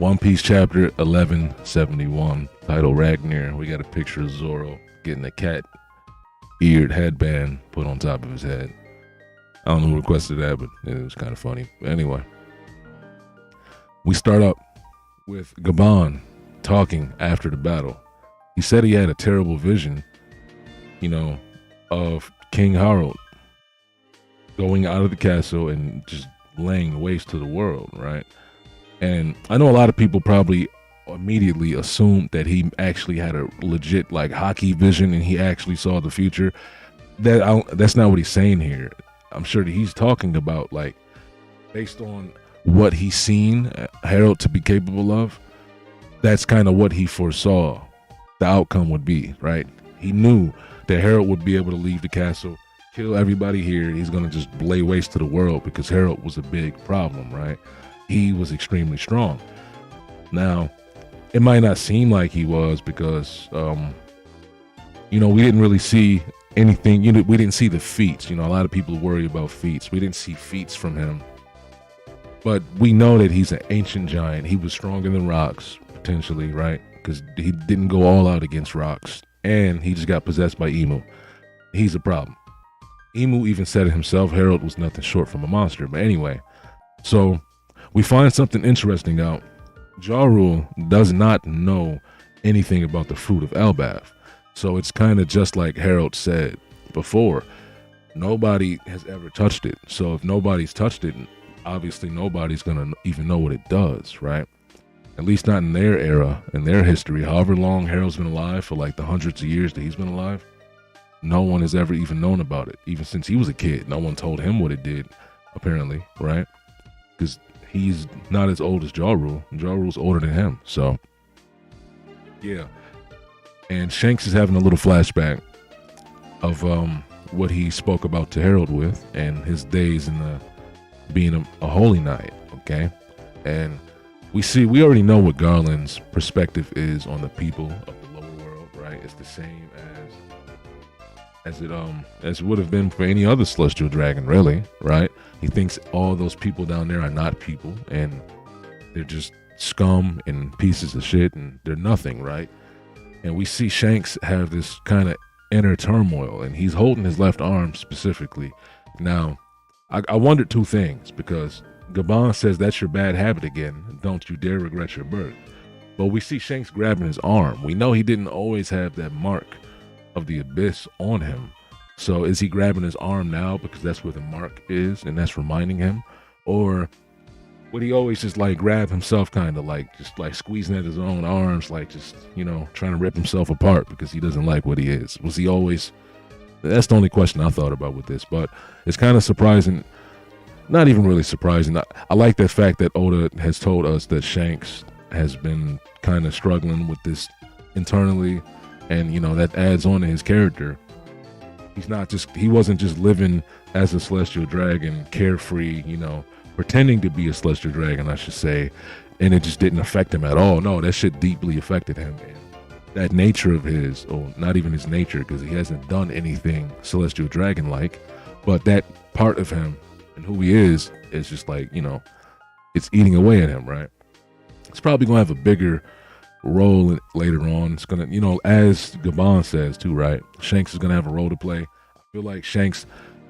One Piece chapter 1171, title Ragnar. We got a picture of Zoro getting a cat-eared headband put on top of his head. I don't know who requested that, but it was kind of funny. But anyway, we start up with Gaban talking after the battle. He said he had a terrible vision, of King Harold going out of the castle and just laying waste to the world, right? And I know a lot of people probably immediately assumed that he actually had a legit hockey vision and he actually saw the future. That's not what he's saying here. I'm sure that he's talking about based on what he's seen Harold to be capable of. That's kind of what he foresaw the outcome would be, right? He knew that Harold would be able to leave the castle, kill everybody here. He's going to just lay waste to the world because Harold was a big problem, right? He was extremely strong. Now, it might not seem like he was because, we didn't really see anything. We didn't see the feats. A lot of people worry about feats. We didn't see feats from him. But we know that he's an ancient giant. He was stronger than rocks, potentially, right? Because he didn't go all out against rocks. And he just got possessed by Emu. He's a problem. Emu even said it himself. Harold was nothing short from a monster. But anyway, so we find something interesting out. Ja Rule does not know anything about the fruit of Elbaf. So it's kind of just like Harold said before. Nobody has ever touched it. So if nobody's touched it, obviously nobody's going to even know what it does, right? At least not in their era, in their history. However long Harold's been alive, for the hundreds of years that he's been alive, no one has ever even known about it. Even since he was a kid, no one told him what it did, apparently, right? Because he's not as old as Ja Rule. Ja Rule's older than him, so yeah. And Shanks is having a little flashback of what he spoke about to Harold with and his days in being a holy knight, okay? And we already know what Garland's perspective is on the people of the lower world, right? It's the same as it would have been for any other celestial dragon, really, right? He thinks all those people down there are not people and they're just scum and pieces of shit and they're nothing, right? And we see Shanks have this kind of inner turmoil and he's holding his left arm specifically. Now, I wondered two things because Gaban says that's your bad habit again. Don't you dare regret your birth. But we see Shanks grabbing his arm. We know he didn't always have that mark of the abyss on him. So is he grabbing his arm now because that's where the mark is and that's reminding him? Or would he always just grab himself kind of just squeezing at his own arms, trying to rip himself apart because he doesn't like what he is? Was he always... That's the only question I thought about with this, but it's kind of surprising. Not even really surprising. I like that fact that Oda has told us that Shanks has been kind of struggling with this internally, and that adds on to his character. He wasn't just living as a celestial dragon, carefree, pretending to be a celestial dragon, I should say, and it just didn't affect him at all. No, that shit deeply affected him. And that nature of his, or not even his nature, because he hasn't done anything celestial dragon-like, but that part of him and who he is just it's eating away at him, right? It's probably going to have a bigger role later on. It's going to, as Gaban says too, right? Shanks is going to have a role to play. I feel like Shanks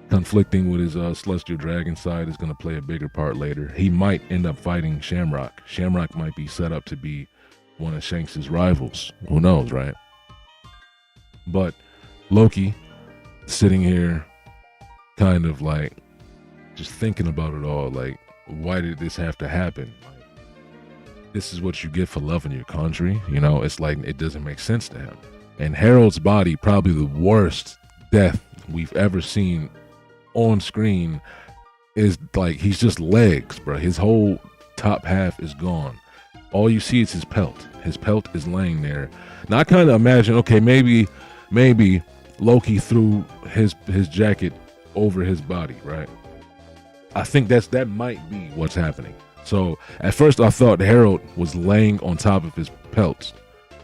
conflicting with his celestial dragon side is going to play a bigger part later. He might end up fighting Shamrock. Shamrock might be set up to be one of Shanks's rivals. Who knows, right? But Loki sitting here kind of just thinking about it all, why did this have to happen? This is what you get for loving your country, it's it doesn't make sense to him. And Harold's body, probably the worst death we've ever seen on screen, is he's just legs, bro. His whole top half is gone. All you see is his pelt. His pelt is laying there. Now I kind of imagine, okay, maybe Loki threw his jacket over his body, right? I think that might be what's happening. So at first I thought Harold was laying on top of his pelt,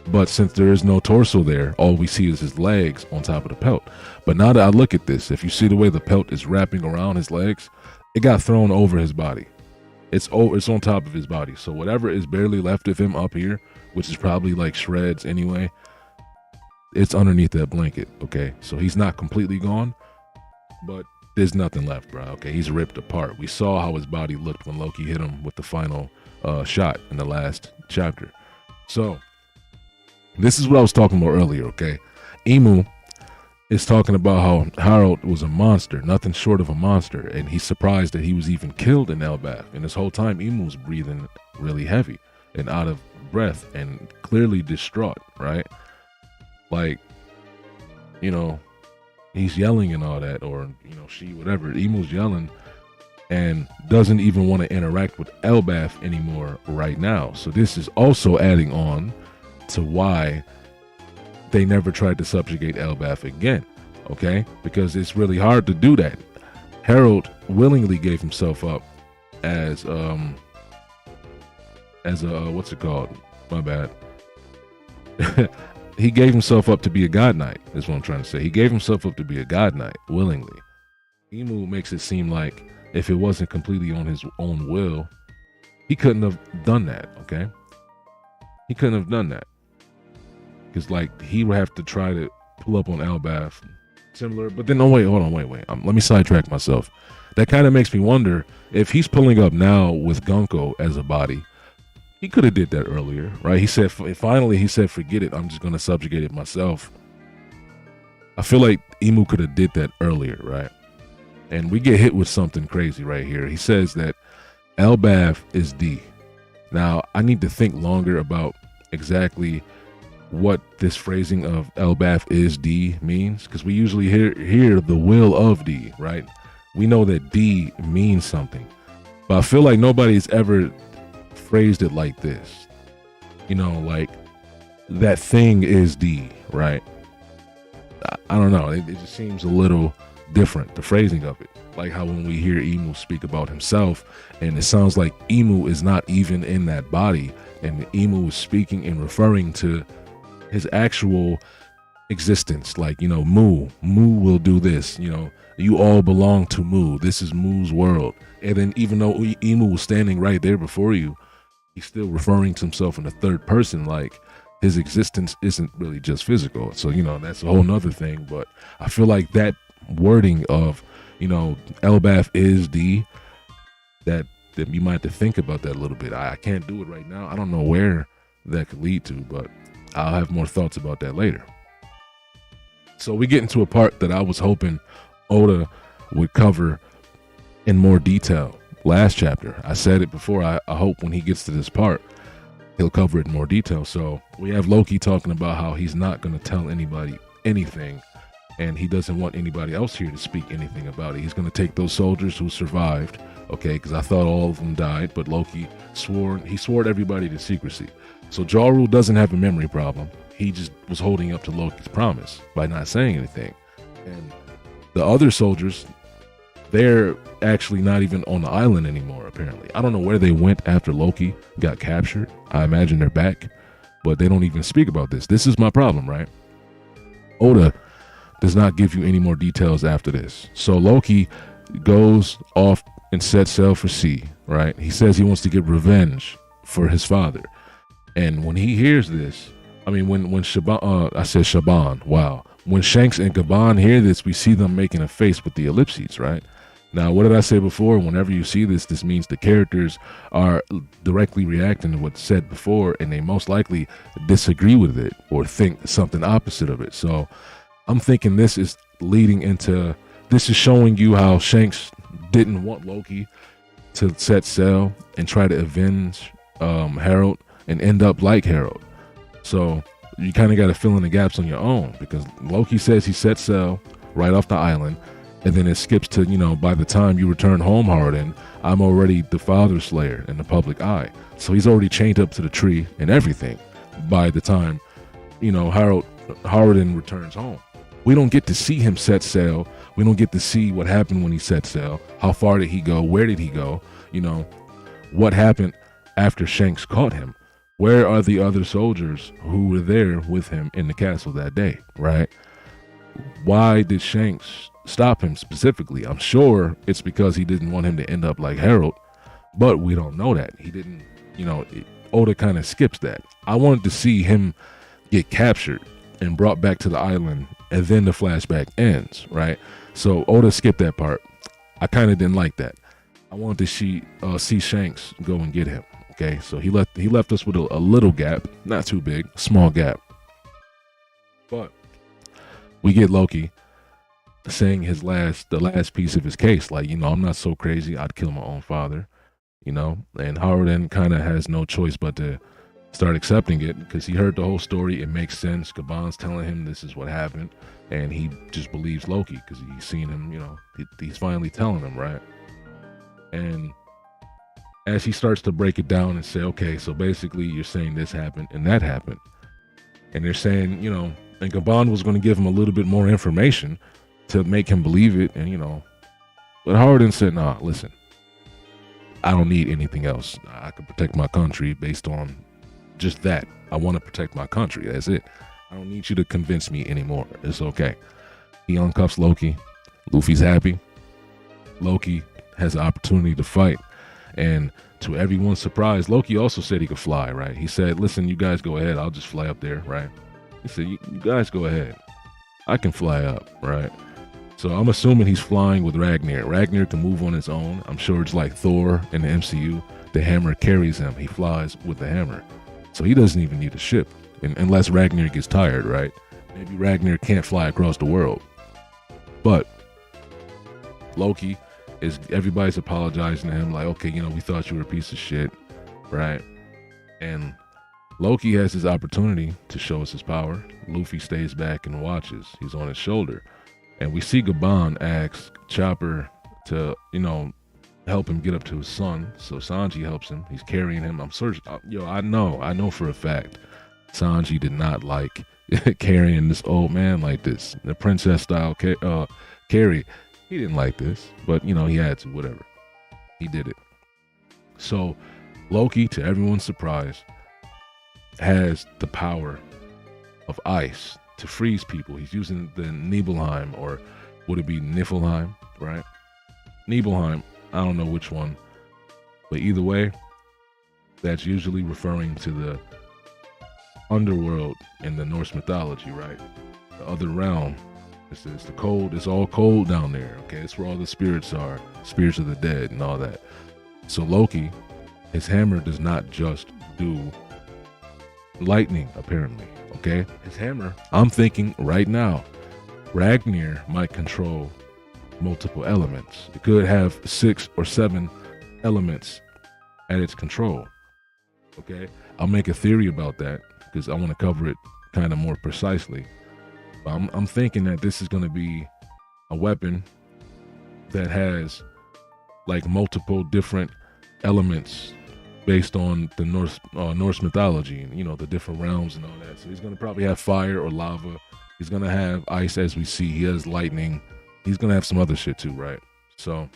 but since there is no torso there, all we see is his legs on top of the pelt. But now that I look at this, if you see the way the pelt is wrapping around his legs, it got thrown over his body. It's on top of his body. So whatever is barely left of him up here, which is probably like shreds anyway, it's underneath that blanket. Okay, so he's not completely gone, but there's nothing left, bro. Okay, he's ripped apart. We saw how his body looked when Loki hit him with the final shot in the last chapter. So this is what I was talking about earlier. Okay, Emu is talking about how Harold was a monster, nothing short of a monster, and he's surprised that he was even killed in Elbaf. And this whole time, Emu was breathing really heavy and out of breath and clearly distraught, right? Like, you know, he's yelling and all that, or, you know, she, whatever. Emu's yelling and doesn't even want to interact with Elbaf anymore right now. So this is also adding on to why they never tried to subjugate Elbaf again, okay? Because it's really hard to do that. Harold willingly gave himself up as a what's it called? My bad. He gave himself up to be a god knight, is what I'm trying to say. He gave himself up to be a god knight willingly. Emu makes it seem like if it wasn't completely on his own will, he couldn't have done that, okay? He couldn't have done that. Because, like, he would have to try to pull up on Elbaf, similar. But then, wait. Let me sidetrack myself. That kind of makes me wonder if he's pulling up now with Gunko as a body. He could have did that earlier, right? He said, finally, he said, forget it. I'm just going to subjugate it myself. I feel like Emu could have did that earlier, right? And we get hit with something crazy right here. He says that Elbaf is D. Now, I need to think longer about exactly what this phrasing of Elbaf is D means, because we usually hear the will of D, right? We know that D means something, but I feel like nobody's ever phrased it like this. You know, like that thing is D, right? I don't know. It just seems a little different, the phrasing of it. Like how when we hear Emu speak about himself, and it sounds like Emu is not even in that body, and Emu is speaking and referring to his actual existence, like, you know, Mu will do this, you know, you all belong to Mu, this is Mu's world. And then even though Emu was standing right there before you, he's still referring to himself in the third person, like his existence isn't really just physical. So, you know, that's a whole nother thing. But I feel like that wording of, you know, Elbaf is D, that you might have to think about that a little bit. I can't do it right now. I don't know where that could lead to, but I'll have more thoughts about that later. So we get into a part that I was hoping Oda would cover in more detail last chapter. I said it before, I hope when he gets to this part, he'll cover it in more detail. So we have Loki talking about how he's not going to tell anybody anything, and he doesn't want anybody else here to speak anything about it. He's going to take those soldiers who survived, okay, because I thought all of them died, but Loki swore everybody to secrecy. So Jaru doesn't have a memory problem. He just was holding up to Loki's promise by not saying anything. And the other soldiers, they're actually not even on the island anymore, apparently. I don't know where they went after Loki got captured. I imagine they're back, but they don't even speak about this. This is my problem, right? Oda does not give you any more details after this. So Loki goes off and sets sail for sea, right? He says he wants to get revenge for his father. And when he hears this, I mean, when Shaban, I said Shaban, wow. When Shanks and Gaban hear this, we see them making a face with the ellipses, right? Now, what did I say before? Whenever you see this, this means the characters are directly reacting to what's said before, and they most likely disagree with it or think something opposite of it. So I'm thinking this is showing you how Shanks didn't want Loki to set sail and try to avenge Harold and end up like Harold. So you kind of got to fill in the gaps on your own, because Loki says he set sail right off the island, and then it skips to, you know, by the time you return home, Harden, I'm already the father slayer in the public eye. So he's already chained up to the tree and everything by the time, you know, Harden returns home. We don't get to see him set sail. We don't get to see what happened when he set sail. How far did he go? Where did he go? You know, what happened after Shanks caught him? Where are the other soldiers who were there with him in the castle that day, right? Why did Shanks stop him specifically? I'm sure it's because he didn't want him to end up like Harold, But we don't know that. He didn't, Oda kind of skips that. I wanted to see him get captured and brought back to the island, and then the flashback ends, right? So Oda skipped that part. I kind of didn't like that. I wanted to see Shanks go and get him. Okay, so he left us with a little gap, not too big, small gap. But we get Loki saying the last piece of his case, like, I'm not so crazy, I'd kill my own father, and Howard then kind of has no choice but to start accepting it, because he heard the whole story. It makes sense. Gabon's telling him this is what happened, and he just believes Loki because he's seen him, he's finally telling him, right? And as he starts to break it down and say, okay, so basically you're saying this happened and that happened, and they're saying, and Gabon was going to give him a little bit more information to make him believe it, and but Howard then said, nah, listen, I don't need anything else. I can protect my country based on just that. I want to protect my country. That's it. I don't need you to convince me anymore. It's okay. He uncuffs Loki. Luffy's happy. Loki has the opportunity to fight. And to everyone's surprise, Loki also said he could fly, right? He said, listen, you guys go ahead. I'll just fly up there, right? He said, you guys go ahead. I can fly up, right? So I'm assuming he's flying with Ragnar. Ragnar can move on his own. I'm sure it's like Thor in the MCU. The hammer carries him. He flies with the hammer. So he doesn't even need a ship, unless Ragnar gets tired, right? Maybe Ragnar can't fly across the world. But Loki everybody's apologizing to him, like, okay, we thought you were a piece of shit, right? And Loki has his opportunity to show us his power. Luffy stays back and watches. He's on his shoulder. And we see Gabon ask Chopper to, help him get up to his son. So Sanji helps him. He's carrying him. I know for a fact Sanji did not like carrying this old man like this. The princess style carry. He didn't like this, but he had to, whatever. He did it. So Loki, to everyone's surprise, has the power of ice to freeze people. He's using the Nibelheim, or would it be Niflheim, right? Nibelheim, I don't know which one, but either way, that's usually referring to the underworld in the Norse mythology, right? The other realm. It's the cold. It's all cold down there. Okay, it's where all the spirits are, spirits of the dead and all that. So Loki, his hammer does not just do lightning, apparently. Okay, his hammer. I'm thinking right now, Ragnar might control multiple elements. It could have 6 or 7 elements at its control. Okay, I'll make a theory about that because I want to cover it kind of more precisely. I'm thinking that this is going to be a weapon that has like multiple different elements based on the Norse mythology and the different realms and all that. So he's going to probably have fire or lava. He's going to have ice, as we see. He has lightning. He's going to have some other shit too, right? So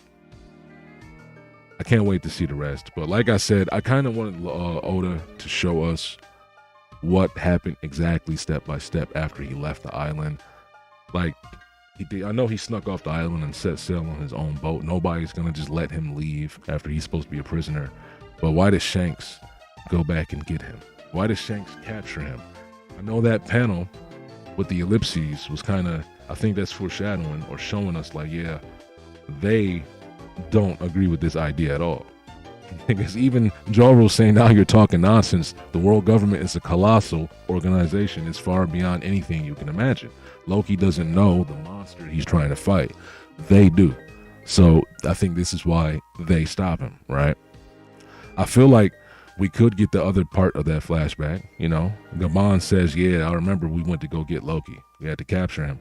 I can't wait to see the rest. But like I said, I kind of wanted Oda to show us what happened exactly step by step after he left the island. Like, I know he snuck off the island and set sail on his own boat. Nobody's gonna just let him leave after he's supposed to be a prisoner. But why did Shanks go back and get him? Why did Shanks capture him? I know that panel with the ellipses was kind of, I think that's foreshadowing or showing us like, yeah, they don't agree with this idea at all. Because even Joro's saying, now you're talking nonsense. The world government is a colossal organization. It's far beyond anything you can imagine. Loki doesn't know the monster he's trying to fight. They do. So I think this is why they stop him, right? I feel like we could get the other part of that flashback. Gabon says, yeah, I remember we went to go get Loki. We had to capture him.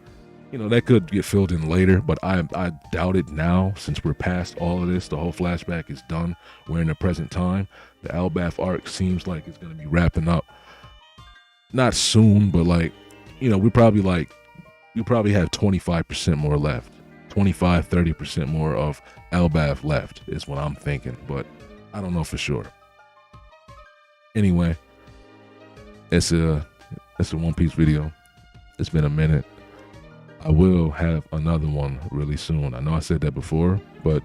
That could get filled in later, but I doubt it now, since we're past all of this. The whole flashback is done. We're in the present time. The Elbaf arc seems like it's going to be wrapping up. Not soon, but we probably have 25% more left. 25, 30% more of Elbaf left is what I'm thinking, but I don't know for sure. Anyway, it's a One Piece video. It's been a minute. I will have another one really soon. I know I said that before, but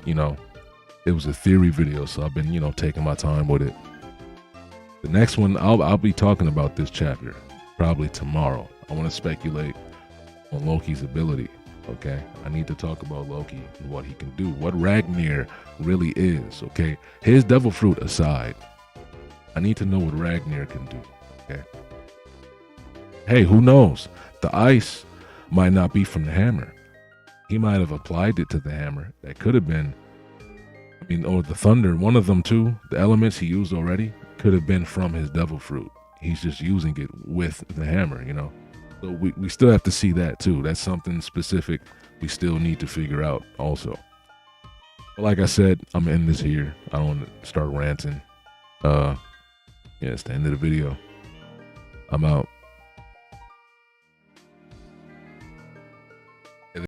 it was a theory video, so I've been, you know, taking my time with it. The next one, I'll be talking about this chapter probably tomorrow. I want to speculate on Loki's ability. Okay, I need to talk about Loki and what he can do, what Ragnar really is. Okay, his devil fruit aside, I need to know what Ragnar can do. Okay, hey, who knows? The ice might not be from the hammer. He might have applied it to the hammer. That could have been, I mean, or the thunder, one of them too. The elements he used already could have been from his devil fruit. He's just using it with the hammer, you know. So we still have to see that too. That's something specific we still need to figure out also. But like I said, I'm gonna end this here. I don't want to start ranting. Yeah, it's the end of the video. I'm out.